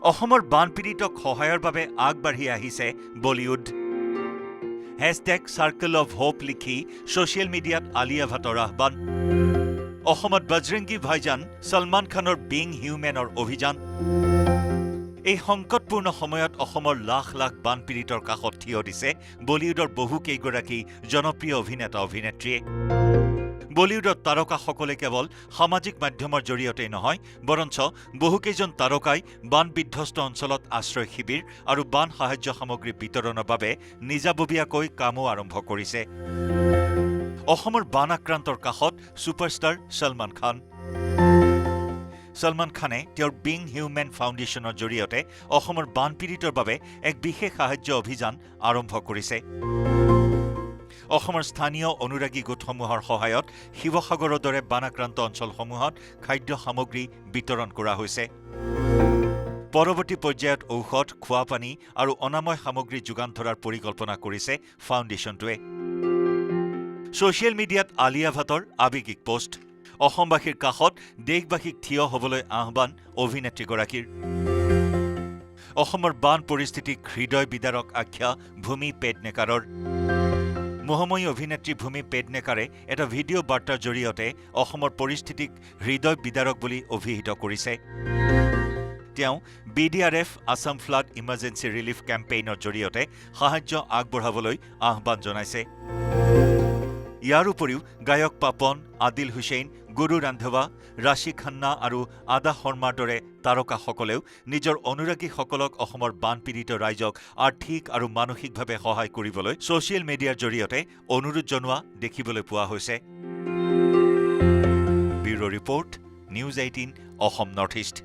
অসমৰ বানপীড়িতক সহায়ৰ বাবে আগবাঢ়ি আহিছে বলিউড। #Circle of Hope লিখি ছ'চিয়েল মিডিয়াত আলিয়া ভাটৰ আহ্বান। অসমত বজৰংগী ভাইজান ছলমান খানৰ বিং হিউমেনৰ অভিযান। এই সংকটপূৰ্ণ সময়ত অসমৰ লাখ লাখ বানপীড়িতৰ কাষত থিয় দিছে বলিউডৰ বহুকেইগৰাকী জনপ্ৰিয় অভিনেতা অভিনেত্ৰীয়ে। বলিউডৰ তাৰকাসকলে কেৱল সামাজিক মাধ্যমৰ জৰিয়তেই নহয়, বৰঞ্চ বহুকেইজন তাৰকাই বান বিধ্বস্ত অঞ্চলত আশ্ৰয় শিবিৰ আৰু বান সাহায্য সামগ্ৰী বিতৰণৰ বাবে নিজাববীয়াকৈ কামো আৰম্ভ কৰিছে। অসমৰ বান আক্ৰান্তৰ কাষত ছুপাৰষ্টাৰ ছলমান খান। ছলমান খানে তেওঁৰ বিং হিউমেন ফাউণ্ডেশ্যনৰ জৰিয়তে অসমৰ বানপীড়িতৰ বাবে এক বিশেষ সাহায্য অভিযান আৰম্ভ কৰিছে। অসমৰ স্থানীয় অনুৰাগী গোটসমূহৰ সহায়ত শিৱসাগৰৰ দৰে বানাক্ৰান্ত অঞ্চলসমূহত খাদ্য সামগ্ৰী বিতৰণ কৰা হৈছে। পৰৱৰ্তী পৰ্যায়ত ঔষধ, খোৱাপানী আৰু অনাময় সামগ্ৰী যোগান ধৰাৰ পৰিকল্পনা কৰিছে ফাউণ্ডেশ্যনটোৱে। ছ'চিয়েল মিডিয়াত আলিয়া ভাটৰ আৱেগিক পোষ্ট। অসমবাসীৰ কাষত দেশবাসীক থিয় হ'বলৈ আহ্বান অভিনেত্ৰীগৰাকীৰ। অসমৰ বান পৰিস্থিতিক হৃদয় বিদাৰক আখ্যা ভূমি পেডনেকাৰৰ। মোহময়ী অভিনেত্ৰী ভূমি পেডনেকাৰে এটা ভিডিঅ' বাৰ্তাৰ জৰিয়তে অসমৰ পৰিস্থিতিক হৃদয় বিদাৰক বুলি অভিহিত কৰিছে। তেওঁ BDRF Assam flood emergency relief কেম্পেইনৰ জৰিয়তে সাহায্য আগবঢ়াবলৈ আহ্বান জনাইছে। ইয়াৰ উপৰিও গায়ক পাপন, আদিল হুছেইন, গুৰু ৰান্ধৱা, ৰাশি খান্না আৰু আদা শৰ্মাৰ দৰে তাৰকাসকলেও নিজৰ অনুৰাগীসকলক অসমৰ বানপীড়িত ৰাইজক আৰ্থিক আৰু মানসিকভাৱে সহায় কৰিবলৈ ছ'চিয়েল মিডিয়াৰ জৰিয়তে অনুৰোধ জনোৱা দেখিবলৈ পোৱা হৈছে। Bureau' report, news 18 Assam north east.